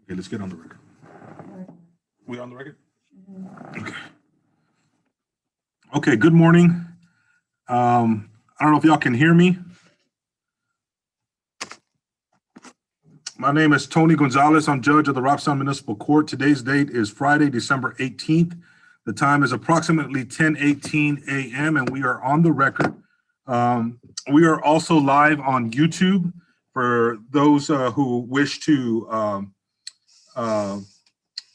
Okay, let's get on the record. We on the record? Okay. Okay, good morning. I don't know if y'all can hear me. My name is Tony Gonzalez. I'm judge of the Robstown Municipal Court. Today's date is Friday, December 18th. The time is approximately 10:18 a.m. and we are on the record. We are also live on YouTube for those who wish to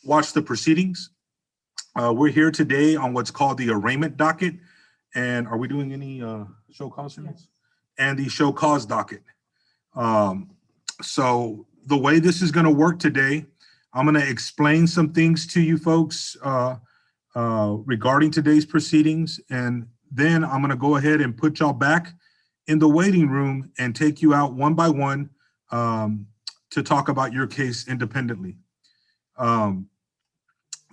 watch the proceedings. We're here today on what's called the arraignment docket. And are we doing any show cause? Yes. And the show cause docket. So the way this is going to work today, I'm going to explain some things to you folks regarding today's proceedings. And then I'm going to go ahead and put y'all back in the waiting room and take you out one by one to talk about your case independently.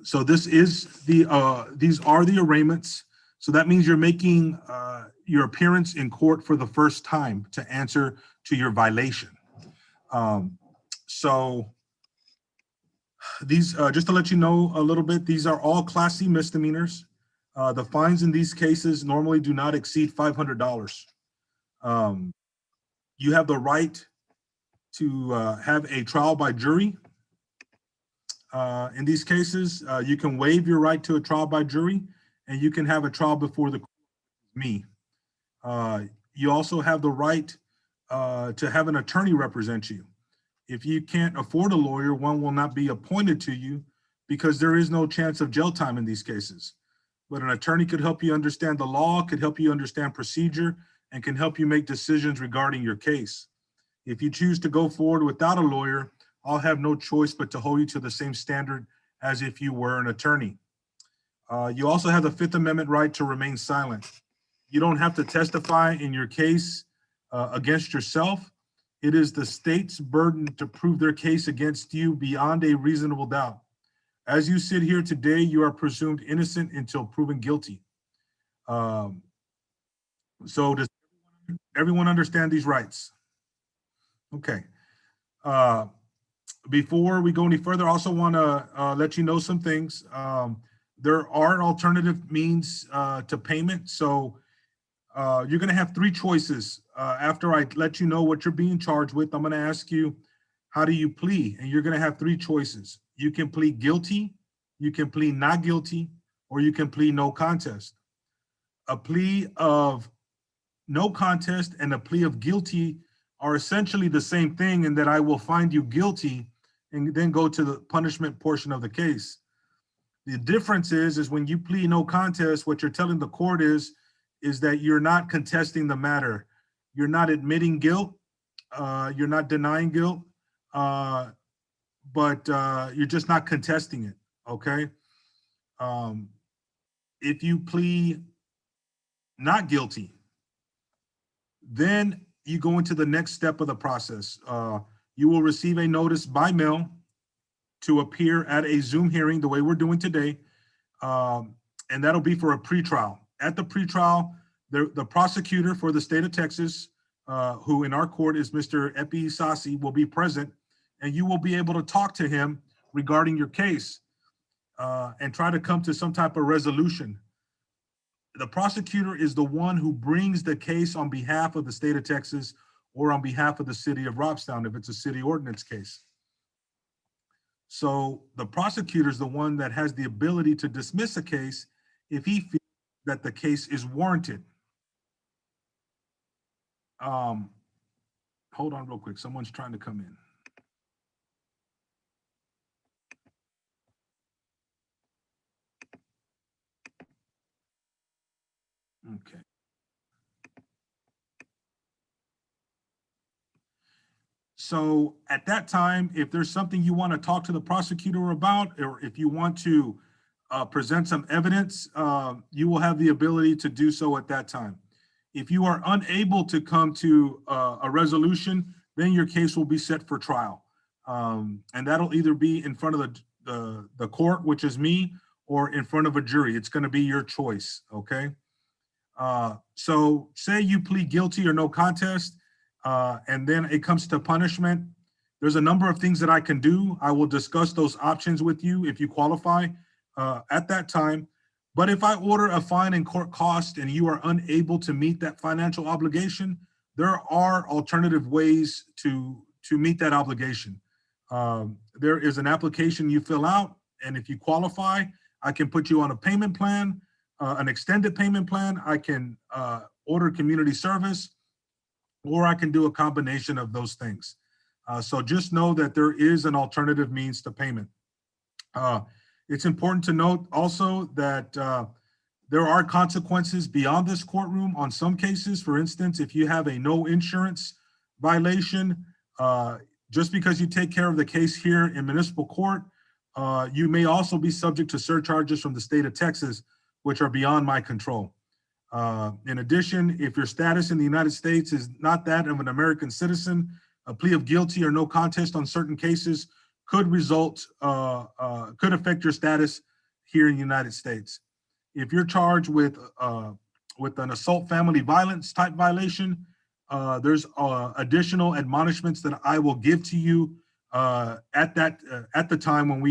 So this is these are the arraignments. So that means you're making your appearance in court for the first time to answer to your violation. So these, just to let you know a little bit, these are all Class C misdemeanors. The fines in these cases normally do not exceed $500. You have the right to have a trial by jury. In these cases, you can waive your right to a trial by jury, and you can have a trial before the court, me. You also have the right to have an attorney represent you. If you can't afford a lawyer, one will not be appointed to you because there is no chance of jail time in these cases. But an attorney could help you understand the law, could help you understand procedure, and can help you make decisions regarding your case. If you choose to go forward without a lawyer, I'll have no choice but to hold you to the same standard as if you were an attorney. You also have the Fifth Amendment right to remain silent. You don't have to testify in your case against yourself. It is the state's burden to prove their case against you beyond a reasonable doubt. As you sit here today, you are presumed innocent until proven guilty. So does everyone understand these rights? Okay. Before we go any further, I also want to let you know some things. There are alternative means to payment. So you're going to have three choices. After I let you know what you're being charged with, I'm going to ask you, how do you plea? And you're going to have three choices. You can plead guilty, you can plead not guilty, or you can plead no contest. A plea of no contest and a plea of guilty are essentially the same thing in that I will find you guilty and then go to the punishment portion of the case. The difference is when you plead no contest, what you're telling the court is that you're not contesting the matter. You're not admitting guilt. You're not denying guilt, but you're just not contesting it, okay? If you plead not guilty, then you go into the next step of the process. You will receive a notice by mail to appear at a Zoom hearing the way we're doing today, and that'll be for a pretrial. At the pretrial, the prosecutor for the state of Texas, who in our court is Mr. Epi Sassi, will be present, and you will be able to talk to him regarding your case and try to come to some type of resolution. The prosecutor is the one who brings the case on behalf of the state of Texas or on behalf of the city of Robstown if it's a city ordinance case. So the prosecutor is the one that has the ability to dismiss a case if he feels that the case is warranted. Hold on real quick. Someone's trying to come in. Okay. So at that time, if there's something you want to talk to the prosecutor about, or if you want to present some evidence, you will have the ability to do so at that time. If you are unable to come to a resolution, then your case will be set for trial. And that'll either be in front of the court, which is me, or in front of a jury. It's going to be your choice, okay? So say you plead guilty or no contest, and then it comes to punishment. There's a number of things that I can do. I will discuss those options with you if you qualify at that time. But if I order a fine and court cost and you are unable to meet that financial obligation, there are alternative ways to meet that obligation. There is an application you fill out, and if you qualify, I can put you on a payment plan, an extended payment plan. I can order community service, or I can do a combination of those things. So just know that there is an alternative means to payment. It's important to note also that there are consequences beyond this courtroom on some cases. For instance, if you have a no insurance violation, just because you take care of the case here in municipal court, you may also be subject to surcharges from the state of Texas, which are beyond my control. In addition, if your status in the United States is not that of an American citizen, a plea of guilty or no contest on certain cases could affect your status here in the United States. If you're charged with an assault family violence type violation, there's additional admonishments that I will give to you at the time when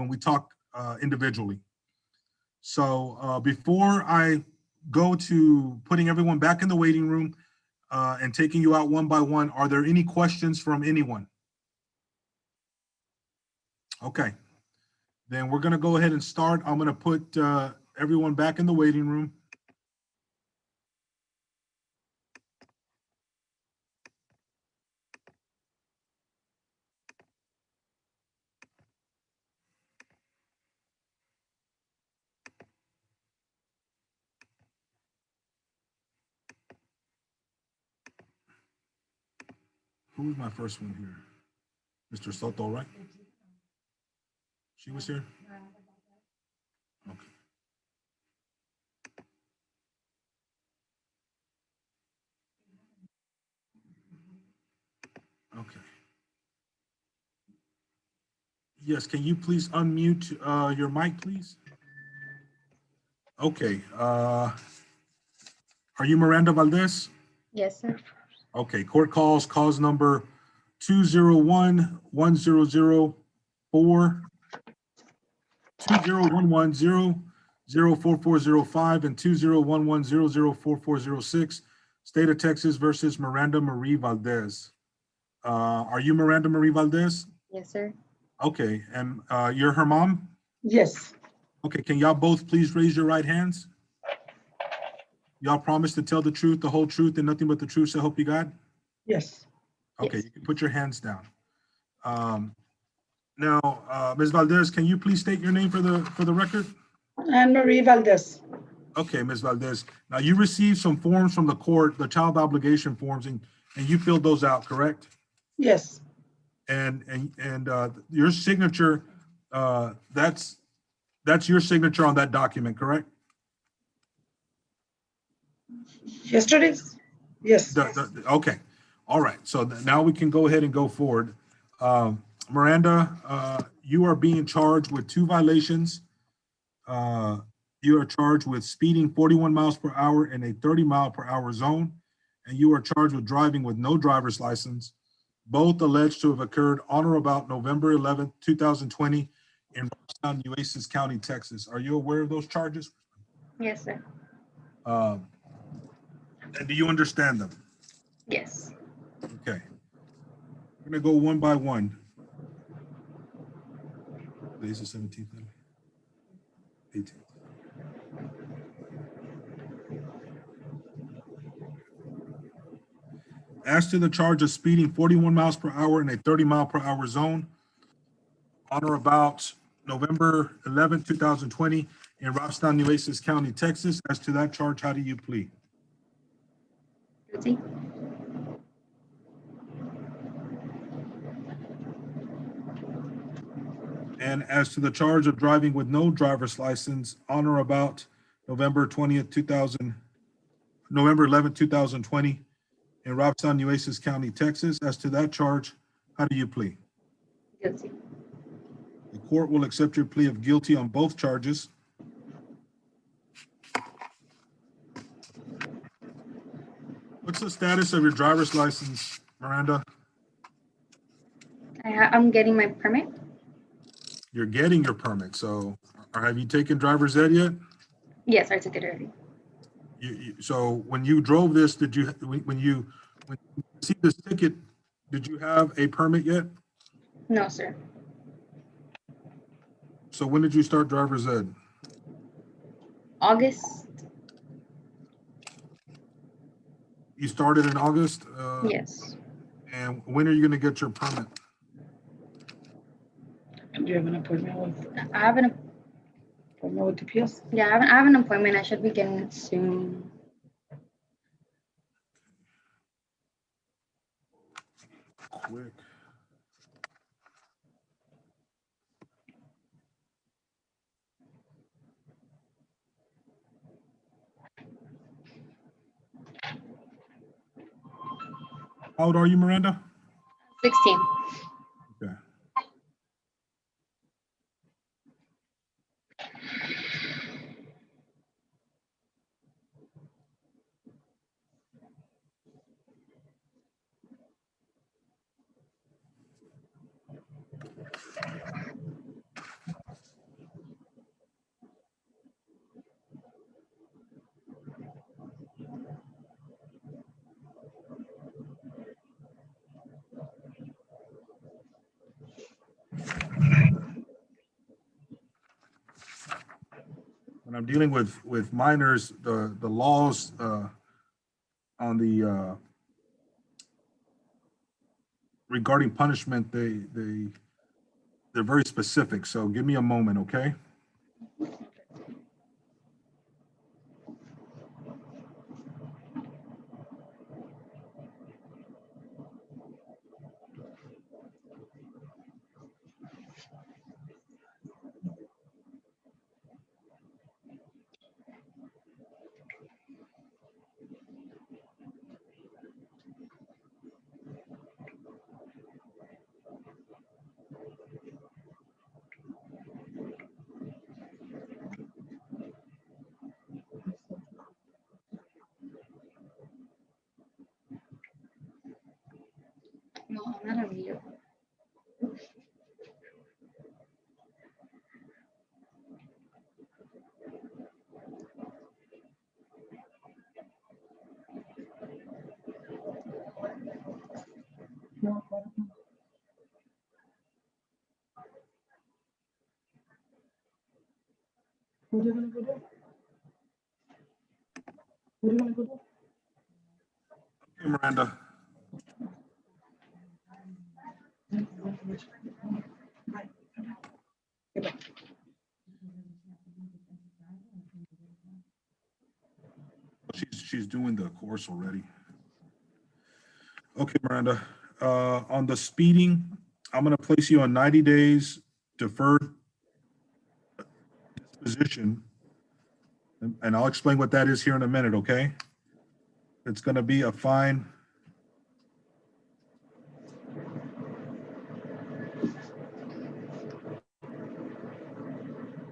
we talk individually. So before I go to putting everyone back in the waiting room and taking you out one by one, are there any questions from anyone? Okay, then we're gonna go ahead and start. I'm gonna put everyone back in the waiting room. Who was my first one here? Mr. Soto, right? She was here? Okay. Okay. Yes, can you please unmute your mic, please? Okay. Are you Miranda Valdez? Yes, sir. Okay, court calls cause number 201-1004, 2011-004405, and 2011-004406, State of Texas versus Miranda Marie Valdez. Are you Miranda Marie Valdez? Yes, sir. Okay, and you're her mom? Yes. Okay, can y'all both please raise your right hands? Y'all promise to tell the truth, the whole truth, and nothing but the truth, so help you God? Yes. Okay, Yes. you can put your hands down. Now, Ms. Valdez, can you please state your name for the record? Anne Marie Valdez. Okay, Ms. Valdez. Now, you received some forms from the court, the child obligation forms, and you filled those out, correct? Yes. And your signature, that's your signature on that document, correct? Yesterday's? Yes. Okay, all right. So now we can go ahead and go forward. Miranda, you are being charged with 2 violations. You are charged with speeding 41 miles per hour in a 30-mile-per-hour zone, and you are charged with driving with no driver's license, both alleged to have occurred on or about November 11th, 2020 in Robstown, Nueces County, Texas. Are you aware of those charges? Yes, sir. And do you understand them? Yes. Okay. We're gonna go one by one. Today's the 17th, 18th. As to the charge of speeding 41 miles per hour in a 30-mile-per-hour zone on or about November 11th, 2020 in Robstown, Nueces County, Texas, as to that charge, how do you plead? Guilty. And as to the charge of driving with no driver's license on or about November 11th, 2020 in Robstown, Nueces County, Texas, as to that charge, how do you plead? Guilty. The court will accept your plea of guilty on both charges. What's the status of your driver's license, Miranda? I I'm getting my permit. You're getting your permit. So have you taken driver's ed yet? Yes, I took it already. So when you drove this, when you received this ticket, did you have a permit yet? No, sir. So when did you start driver's ed? August. You started in August? Yes. And when are you going to get your permit? Do you have an appointment with I have an TPS? Yeah, I have an appointment. I should be getting it soon. Quick. How old are you, Miranda? 16. Okay. When I'm dealing with minors, the laws on the regarding punishment, they're very specific. So give me a moment, okay? No, I'm not a video. What are you gonna go do? What are you gonna go do? Hey, Miranda. She's doing the course already. Okay, Miranda. On the speeding, I'm going to place you on 90 days deferred disposition, and I'll explain what that is here in a minute. Okay, it's going to be a fine.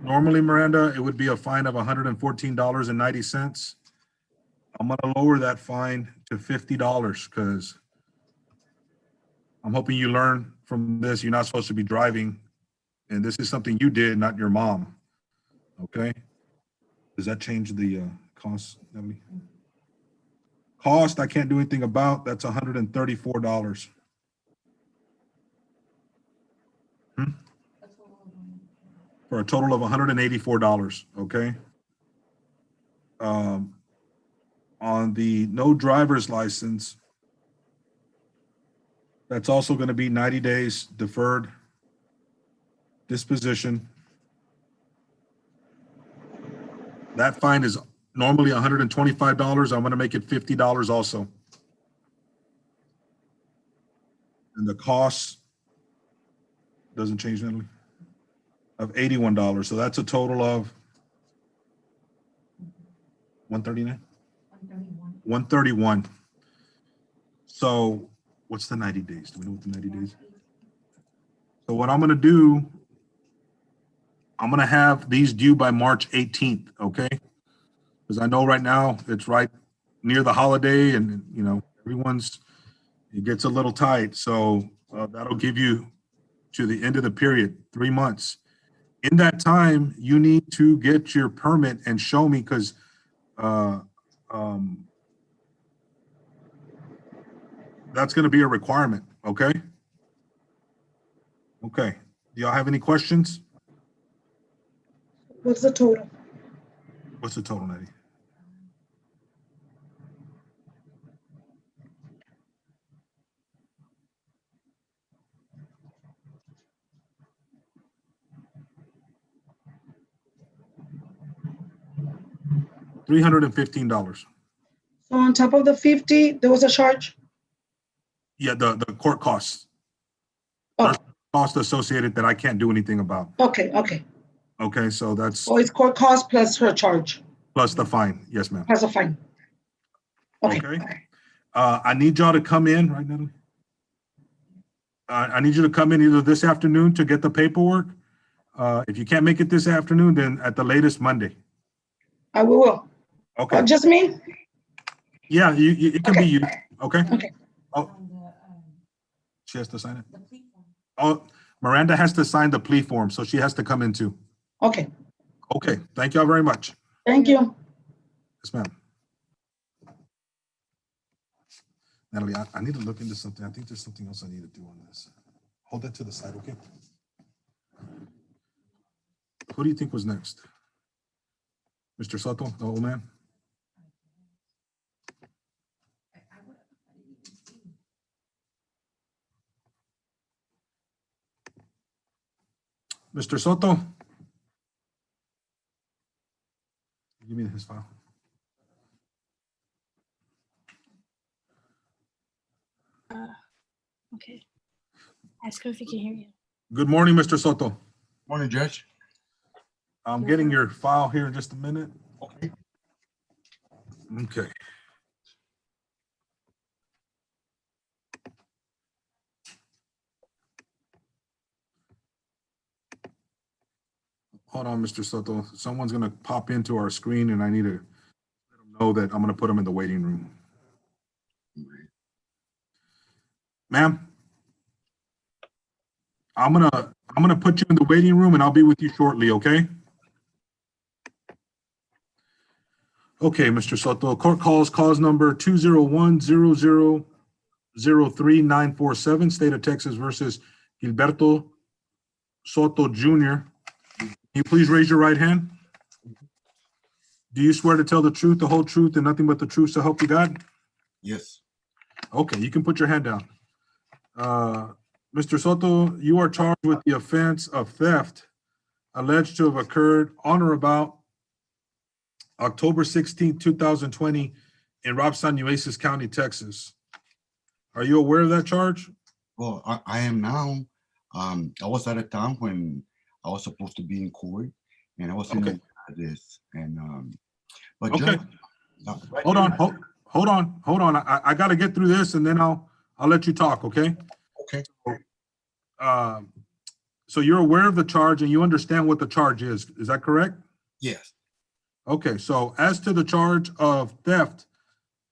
Normally, Miranda, it would be a fine of $114.90. I'm going to lower that fine to $50 because I'm hoping you learn from this. You're not supposed to be driving, and this is something you did, not your mom. Okay? Does that change the cost, Emily? Cost, I can't do anything about. That's $134. For a total of $184. Okay? On the no driver's license, that's also going to be 90 days deferred disposition. That fine is normally $125. I'm going to make it $50 also. And the cost doesn't change, Natalie, of $81. So that's a total of 139? 131. So what's the 90 days? Do we know what the 90 days? So what I'm going to do, I'm going to have these due by March 18th, okay? Because I know right now it's right near the holiday and, you know, it gets a little tight. So that'll give you to the end of the period, 3 months. In that time, you need to get your permit and show me, because that's going to be a requirement, okay? Okay. Do y'all have any questions? What's the total? What's the total, Nettie? $315. So on top of the 50, there was a charge? Yeah, the court costs. Oh, There's costs associated that I can't do anything about. okay, okay. Okay, so that's So it's court cost plus her charge, plus the fine. Yes, ma'am. plus a fine. Okay. Okay. I need y'all to come in, right, Natalie? I need you to come in either this afternoon to get the paperwork. If you can't make it this afternoon, then at the latest Monday. I will. Okay. Just me? Yeah, it can be you. Okay. Okay. Oh, she has to sign it. Oh, Miranda has to sign the plea form, so she has to come in too. Okay. Okay. Thank y'all very much. Thank you. Yes, ma'am. Natalie, I need to look into something. I think there's something else I need to do on this. Hold that to the side, okay? Who do you think was next? Mr. Soto, the old man? Mr. Soto? Give me his file. Okay. Ask her if he can hear you. Good morning, Mr. Soto. Morning, Judge. I'm getting your file here in just a minute. Okay. Okay. Hold on, Mr. Soto. Someone's gonna pop into our screen and I need to let them know that I'm gonna put them in the waiting room. Ma'am? I'm gonna put you in the waiting room and I'll be with you shortly, okay? Okay, Mr. Soto, court calls cause number 201-00-03947, State of Texas versus Gilberto Soto Jr. Can you please raise your right hand? Do you swear to tell the truth, the whole truth, and nothing but the truth, so help you God? Yes. Okay, you can put your hand down. Mr. Soto, you are charged with the offense of theft alleged to have occurred on or about October 16, 2020 in Robson, Nueces County, Texas. Are you aware of that charge? Well, I am now. I was out of town when I was supposed to be in court, and I was in Okay. this. And but Okay. Judge, right Hold here- on, hold on. I got to get through this and then I'll let you talk, okay? Okay. So you're aware of the charge and you understand what the charge is that correct? Yes. Okay, so as to the charge of theft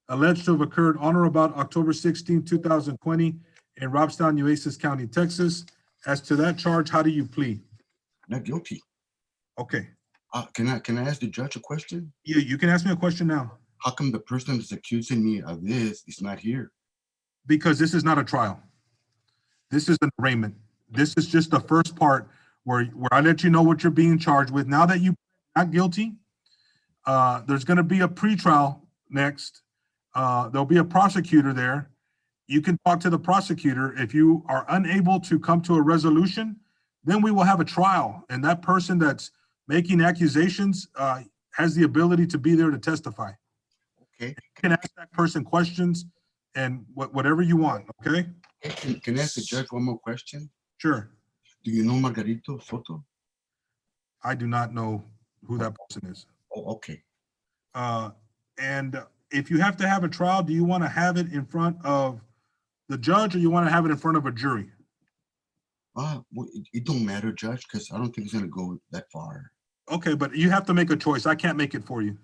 alleged to have occurred on or about October 16, 2020 in Robstown, Nueces County, Texas, as to that charge, how do you plead? Not guilty. Okay, Can I ask the judge a question? you can ask me a question now How come the person that's accusing me of this is not here? because this is not a trial. This is an arraignment. This is just the first part where I let you know what you're being charged with. Now that you're not guilty, there's going to be a pretrial next. There'll be a prosecutor there. You can talk to the prosecutor. If you are unable to come to a resolution, then we will have a trial. And that person that's making accusations has the ability to be there to testify. Okay. You can ask that person questions and whatever you want, okay? Can I ask the judge one more question? Sure. Do you know Margarito Soto? I do not know who that person is. Oh, okay. And if you have to have a trial, do you want to have it in front of the judge or you want to have it in front of a jury? Well, it don't matter, Judge, because I don't think it's gonna go that far. Okay, but you have to make a choice. I can't make it for you.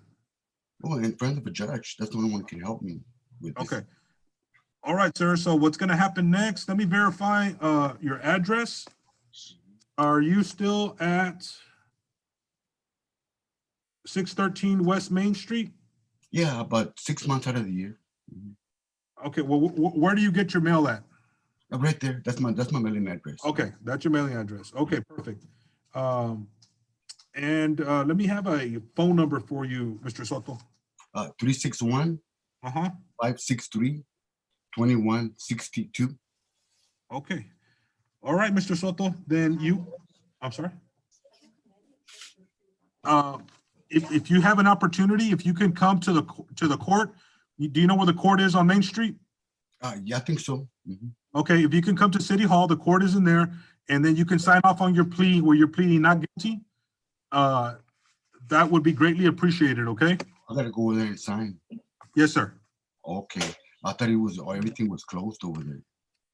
Well, in front of a judge, that's the only one who can help me with this. Okay. All right, sir. So what's going to happen next? Let me verify your address. Are you still at 613 West Main Street? Yeah, about 6 months out of the year. Okay, well, where do you get your mail at? Right there. That's my mailing address. Okay, that's your mailing address. Okay, perfect. And let me have a phone number for you, Mr. Soto. 361 Uh-huh. 563 2162. Okay. All right, Mr. Soto, then I'm sorry. If you have an opportunity, if you can come to the court, do you know where the court is on Main Street? Yeah, I think so. Mhm. Okay, if you can come to City Hall, the court is in there, and then you can sign off on your plea where you're pleading not guilty. That would be greatly appreciated, okay? I gotta go over there and sign. Yes, sir. Okay. I thought everything was closed over there.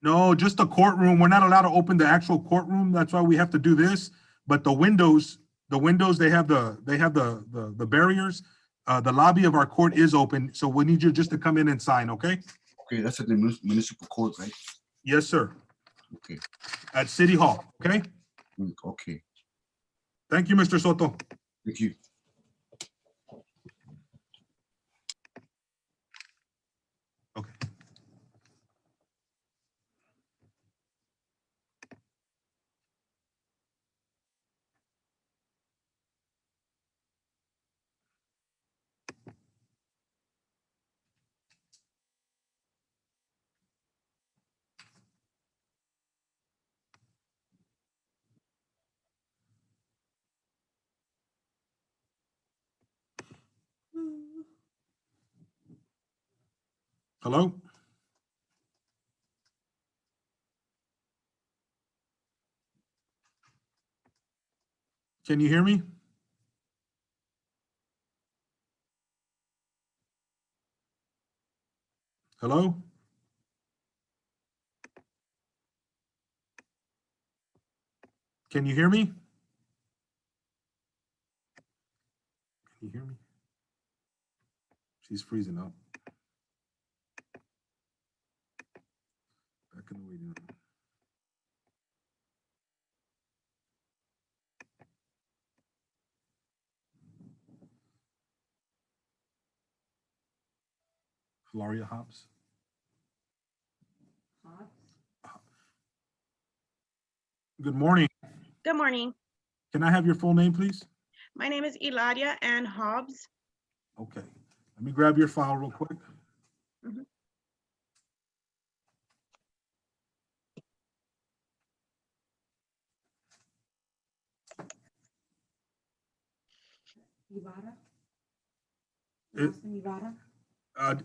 No, just the courtroom. We're not allowed to open the actual courtroom. That's why we have to do this. But the windows, they have the barriers. The lobby of our court is open, so we need you just to come in and sign, okay? Okay, that's at the municipal court, right? Yes, sir. Okay. At City Hall, okay? Okay. Thank you, Mr. Soto. Thank you. Okay. Hello? Can you hear me? Hello? Can you hear me? Can you hear me? She's freezing up. Back in the waiting room. Hilaria Hobbs. Good morning. Good morning. Can I have your full name, please? My name is Eladia Ann Hobbs. Okay. Let me grab your file real quick. Mhm.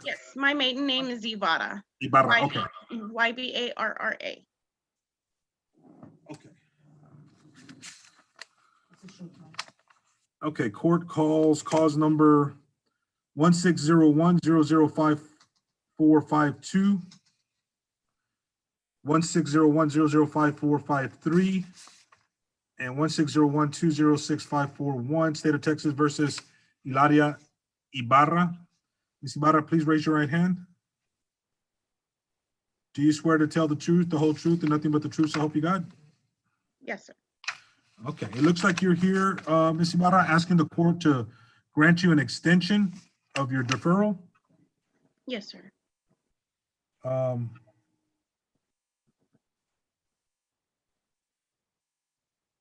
Yes, my maiden name is Ivara. Ibarra, okay. Ybarra. Okay. Okay, court calls, cause number 1601-005452, 1601-005453, and 1601-206541, State of Texas versus Hilaria Ibarra. Ms. Ibarra, please raise your right hand. Do you swear to tell the truth, the whole truth, and nothing but the truth, so help you God? Yes, sir. Okay, it looks like you're here, Ms. Ibarra, asking the court to grant you an extension of your deferral. Yes, sir.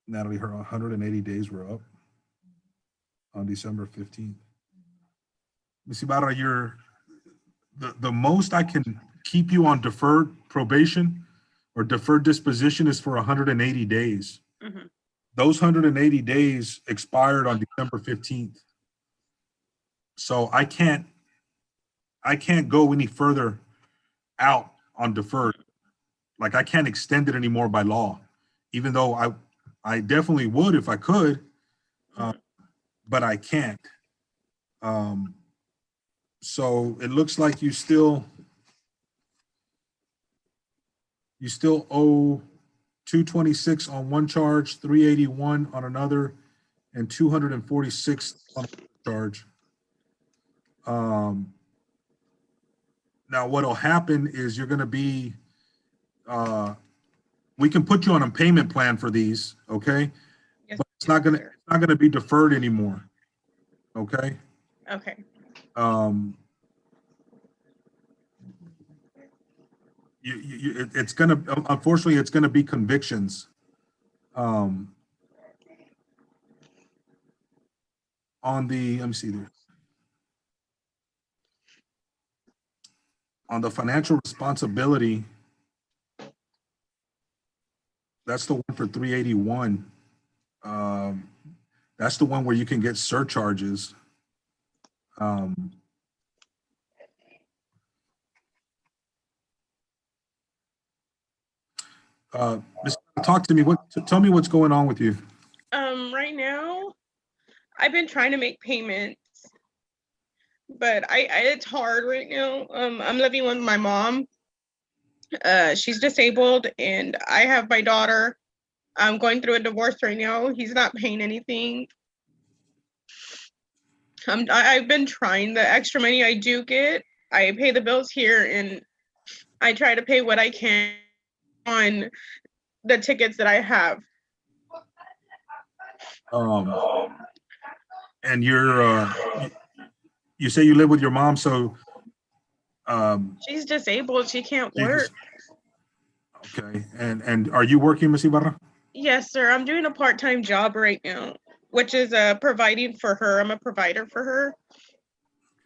Natalie, her 180 days were up on December 15th. Ms. Ibarra, you're the most I can keep you on deferred probation or deferred disposition is for 180 days. Mhm. Those 180 days expired on December 15th. So I can't go any further out on deferred. Like I can't extend it anymore by law, even though I definitely would if I could, but I can't. So it looks like you still owe 226 on one charge, 381 on another, and 246 on another charge. Now what'll happen is you're going to be we can put you on a payment plan for these, okay? Yes, But it's not gonna, sir. it's not gonna be deferred anymore, okay? Okay. Um, it's gonna, unfortunately, it's gonna be convictions. On the, let me see there. On the financial responsibility, that's the one for 381. That's the one where you can get surcharges. Um, Talk to me. Tell me what's going on with you. Right now, I've been trying to make payments, but it's hard right now. I'm living with my mom. She's disabled, and I have my daughter. I'm going through a divorce right now. He's not paying anything. I've been trying. The extra money I do get, I pay the bills here, and I try to pay what I can on the tickets that I have. And you say you live with your mom, so She's disabled. She can't you work. just, okay. And are you working, Miss Ibarra? Yes, sir. I'm doing a part-time job right now, which is providing for her. I'm a provider for her.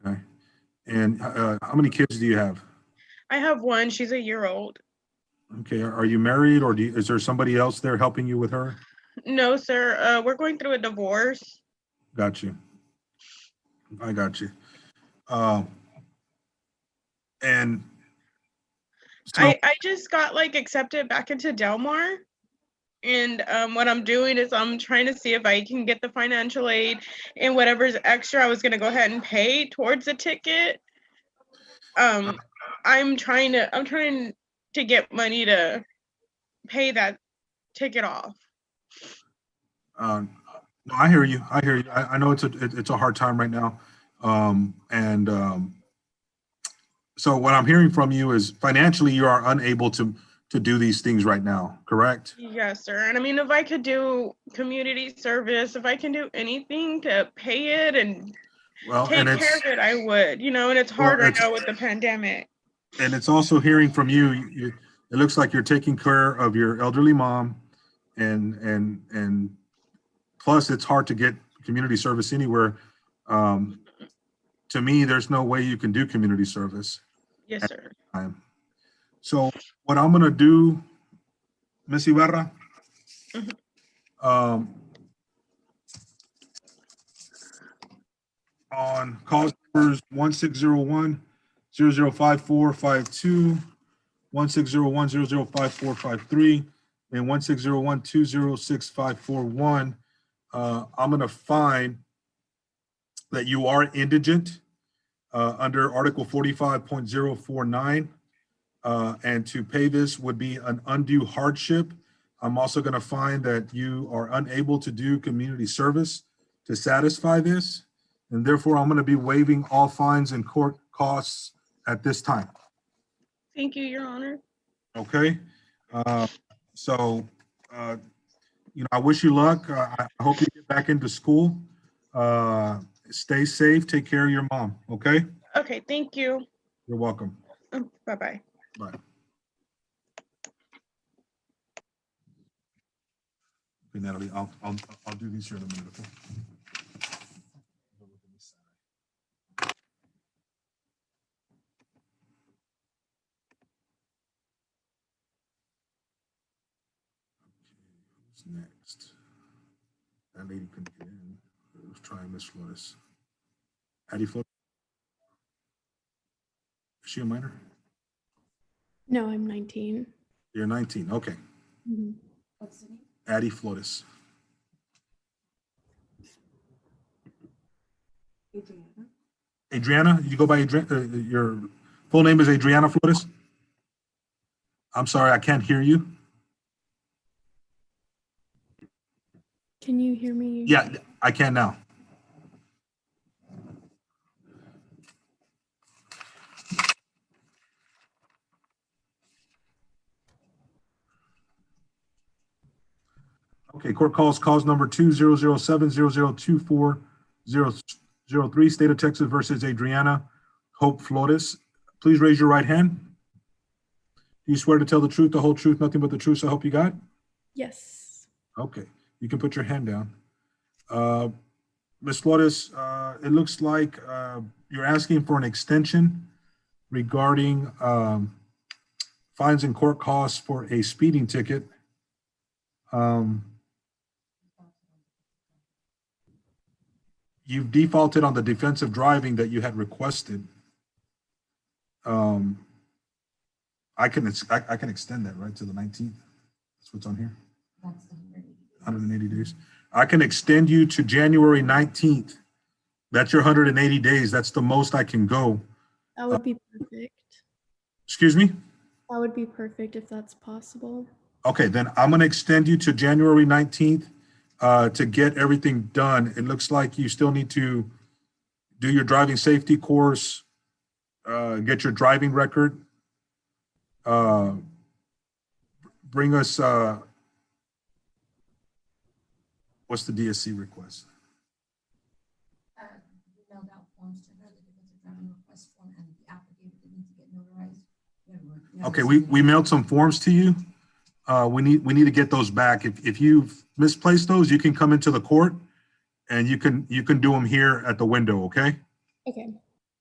Okay. And how many kids do you have? I have one. She's a year old. Okay. Are you married, or is there somebody else there helping you with her? No, sir. We're going through a divorce. Got you. I got you. And so, I just got like accepted back into Del Mar. And what I'm doing is I'm trying to see if I can get the financial aid, and whatever's extra, I was gonna go ahead and pay towards the ticket. I'm trying to get money to pay that ticket off. no, I hear you. I hear you. I know it's a hard time right now. So what I'm hearing from you is financially you are unable to do these things right now, correct? Yes, sir. And I mean, if I could do community service, if I can do anything to pay it and Well, take care of it, I would, and it's well, hard right now with the pandemic. and it's also hearing from you, it looks like you're taking care of your elderly mom, and plus it's hard to get community service anywhere. To me, there's no way you can do community service Yes, at sir. this time. So what I'm gonna do, Miss Ibarra, Mhm. On cause numbers 1601-005452, 1601-005453, and 1601-206541, I'm gonna find that you are indigent under Article 45.049. And to pay this would be an undue hardship. I'm also going to find that you are unable to do community service to satisfy this, and therefore I'm going to be waiving all fines and court costs at this time. Thank you, Your Honor. Okay? So, I wish you luck. I hope you get back into school. Stay safe. Take care of your mom. Okay? Okay, thank you. You're welcome. Bye-bye. Bye. Okay, Natalie, I'll do these here in a minute. Okay? Who's next? That lady couldn't get in. Let's try Miss Flores. Addie Flores. Is she a minor? No, I'm 19. You're 19. Okay. Mhm. Addie Flores. Adriana, you go by your full name is Adriana Flores? I'm sorry, I can't hear you. Can you hear me? Yeah, I can now. Okay, court calls cause number 2007-0024-003, State of Texas versus Adriana Hope Flores. Please raise your right hand. Do you swear to tell the truth, the whole truth, nothing but the truth, so help you God? Yes. Okay, you can put your hand down. Ms. Flores, it looks like you're asking for an extension regarding fines and court costs for a speeding ticket. You've defaulted on the defensive driving that you had requested. I can extend that, right, to the 19th. That's what's on here. 180 days. I can extend you to January 19th. That's your 180 days. That's the most I can go. That would be perfect. Excuse me? That would be perfect if that's possible. Okay, then I'm going to extend you to January 19th to get everything done. It looks like you still need to do your driving safety course, get your driving record, bring us, what's the DSC request? We mailed out forms to her, the defensive driving request form and the affidavit that needs to get notarized. Okay, we mailed some forms to you. We need to get those back. If you've misplaced those, you can come into the court and you can do them here at the window, okay? Okay.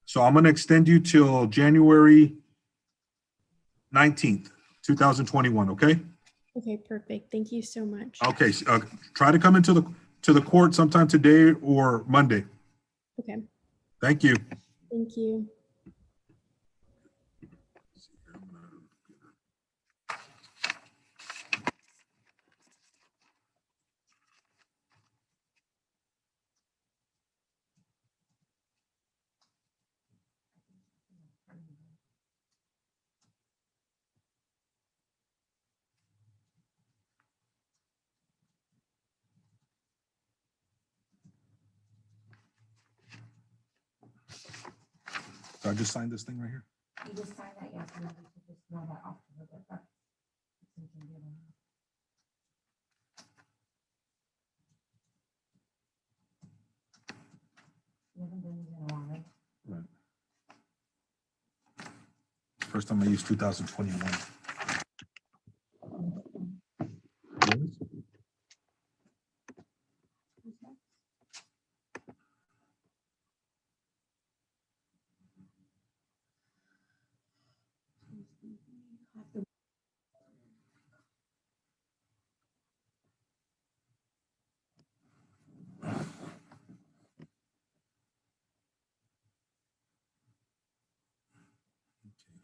So I'm gonna extend you till January 19th, 2021, okay? Okay, perfect. Thank you so much. Okay, try to come into the court sometime today or Monday. Okay. Thank you. Thank you. So I just signed this thing right here. You just sign that, yes, and then we could just mail that off to her, but that's. something given. You haven't done these in a while, right? First time I used 2021.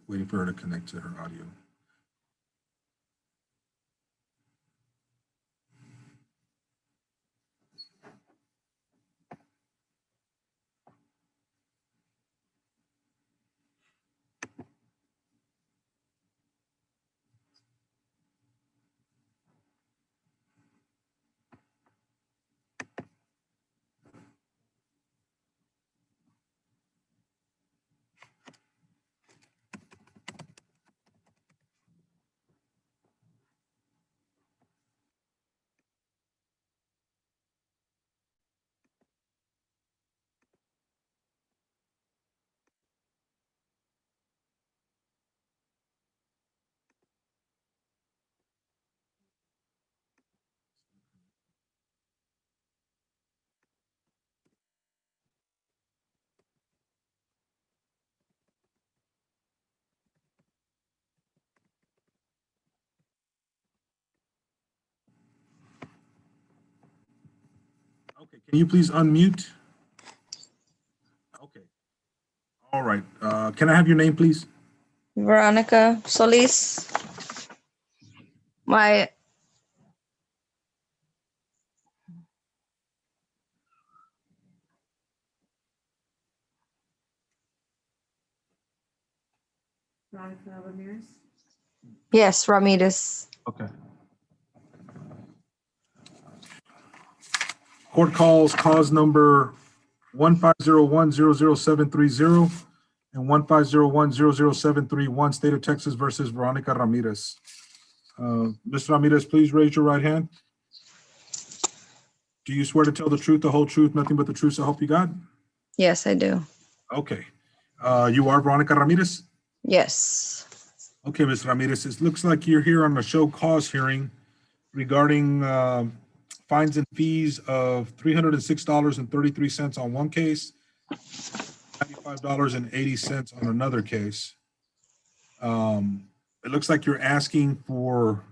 Waiting for her to connect to her audio. Okay, can you please unmute? Okay. All right. Can I have your name, please? Veronica Solis. My Veronica Ramirez. yes, Ramirez. Okay. Court calls cause number 150100730 and 150100731, State of Texas versus Veronica Ramirez. Ms. Ramirez, please raise your right hand. Do you swear to tell the truth, the whole truth, nothing but the truth, so help you God? Yes, I do. Okay. You are Veronica Ramirez? Yes. Okay, Ms. Ramirez, it looks like you're here on a show cause hearing regarding fines and fees of $306.33 on one case, $95.80 on another case. It looks like you're asking for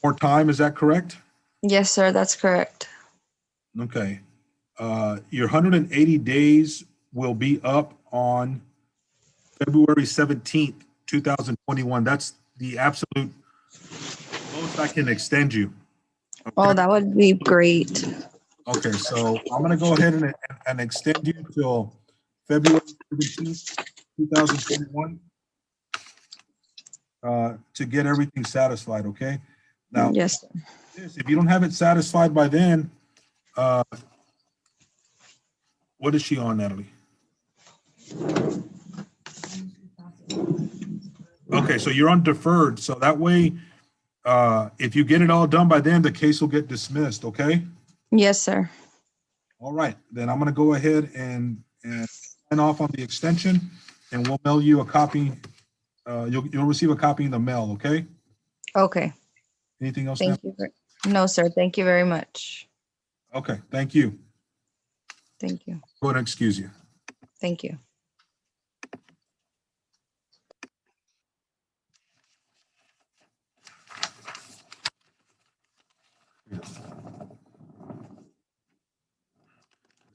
more time, is that correct? Yes, sir, that's correct. Okay. Your 180 days will be up on February 17th, 2021. That's the absolute most I can extend you. Oh, Okay, that would be great. okay, so I'm gonna go ahead and extend you till February 17th, 2021 to get everything satisfied, okay? Now, Yes, sir. if you don't have it satisfied by then, what is she on, Natalie? Okay, so you're on deferred, so that way, if you get it all done by then, the case will get dismissed, okay? Yes, sir. All right, then I'm gonna go ahead and sign off on the extension, and we'll mail you a copy. You'll receive a copy in the mail, okay? Okay. Anything else now? Thank you. No, sir. Thank you very much. Okay, thank you. Thank you. Go ahead and excuse you. Thank you. Let's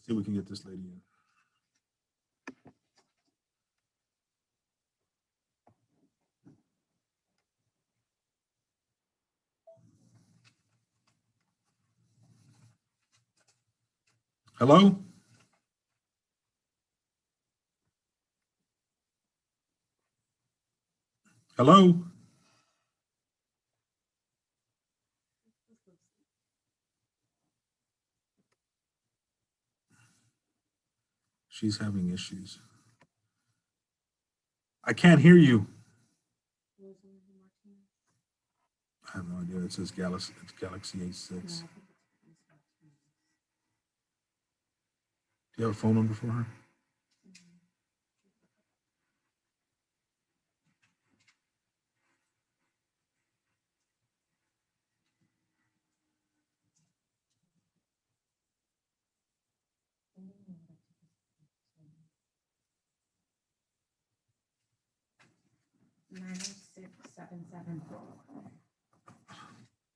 see if we can get this lady in. Hello? Hello? She's having issues. I can't hear you. I have no idea. It says Galaxy, it's Galaxy A6. Do you have a phone number for her?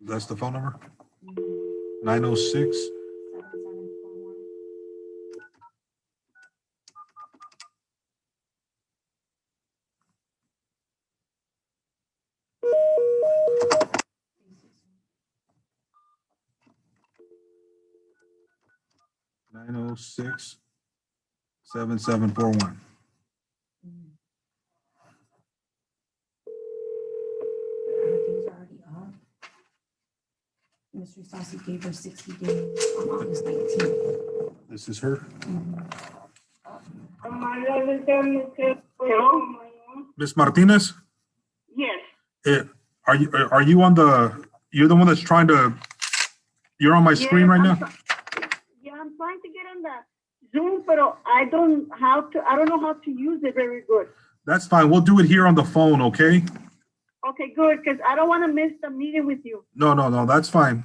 That's the phone number? 906. 906-7741. Everything's already up. Mr. Stassi gave her 60 days on August 19th. This is her. Hello? Miss Martinez? Yes, Are you on the, you're the one that's trying to, you're on my screen right now? yeah, I'm trying to get on the Zoom, but I don't know how to use it very good. That's fine. We'll do it here on the phone, okay? Okay, good, because I don't want to miss the meeting with you. No, that's fine.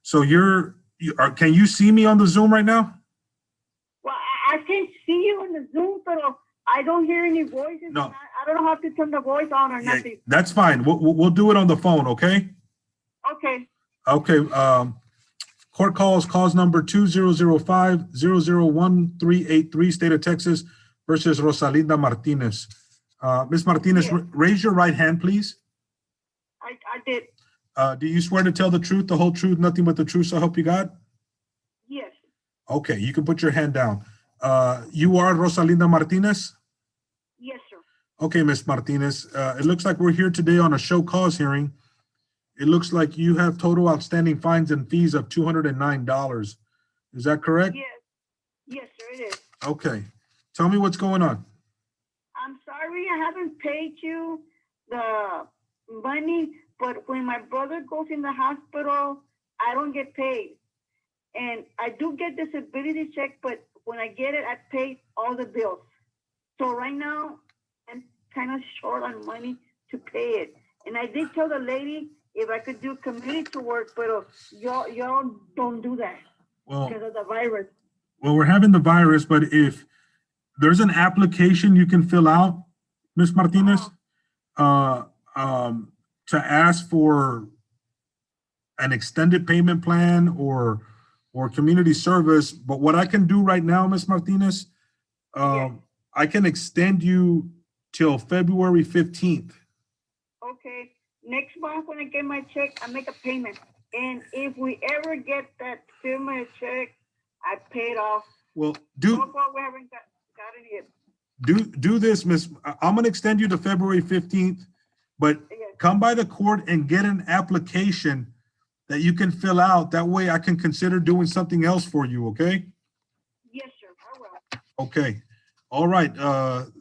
So can you see me on the Zoom right now? Well, I can see you in the Zoom, but I don't hear any voices. No. And I don't know how to turn the voice on or Yeah, nothing. that's fine. We'll do it on the phone, okay? Okay, Okay, court cause number 2005-001383, State of Texas versus Rosalinda Martinez. Ms. Martinez, Yes. raise your right hand, please. I did. Do you swear to tell the truth, the whole truth, nothing but the truth, so help you God? Yes, Okay, you can put your hand down. You are Rosalinda Martinez? yes, sir. Okay, Ms. Martinez, it looks like we're here today on a show cause hearing. It looks like you have total outstanding fines and fees of $209. Is that correct? Yes, sir, it is. Okay. Tell me what's going on. I'm sorry I haven't paid you the money, but when my brother goes in the hospital, I don't get paid. And I do get disability check, but when I get it, I pay all the bills. So right now, I'm kind of short on money to pay it. And I did tell the lady if I could do community work, but y'all don't do that Well, because of the virus. well, we're having the virus, but if there's an application you can fill out, Ms. Martinez, to ask for an extended payment plan or community service. But what I can do right now, Ms. Martinez, I can extend you till February 15th. Okay, next month when I get my check, I make a payment. And if we ever get that stimulus check, I pay it off. Well, So far, we haven't got it yet. do this, Miss. I'm gonna extend you to February 15th, but Yes. come by the court and get an application that you can fill out. That way I can consider doing something else for you, okay? Yes, sir, I will. Okay, all right,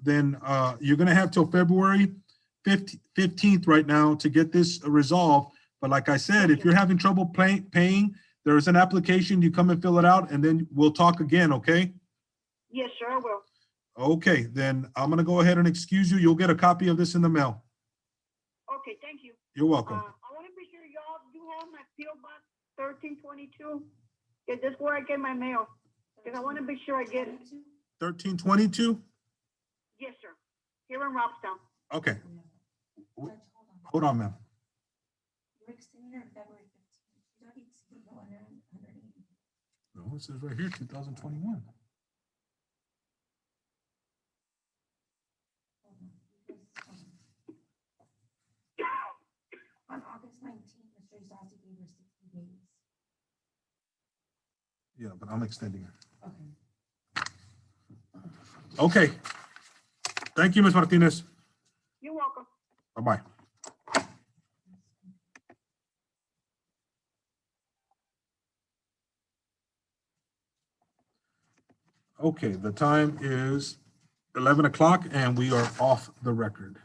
then you're gonna have till February 15th right now to get this resolved. But like I said, if you're having trouble paying, there is an application, you come and fill it out, and then we'll talk again, okay? Yes, sir, I will. Okay, then I'm gonna go ahead and excuse you. You'll get a copy of this in the mail. Okay, thank you. You're welcome. I want to be sure y'all do have my PO Box 1322. Yeah, that's where I get my mail. Because I want to be sure I get it. 1322? Yes, sir. Here in Robstown. Okay, Judge, hold on, ma'am. You're extending her February 15th. She's already exceeded the 180. No, it says right here, 2021. Hold on, because, on August 19th, Mr. Isasi gave her 60 days. Yeah, but I'm extending it. Okay. Okay. Thank you, Ms. Martinez. You're welcome. Bye-bye. Okay, the time is 11 o'clock and we are off the record.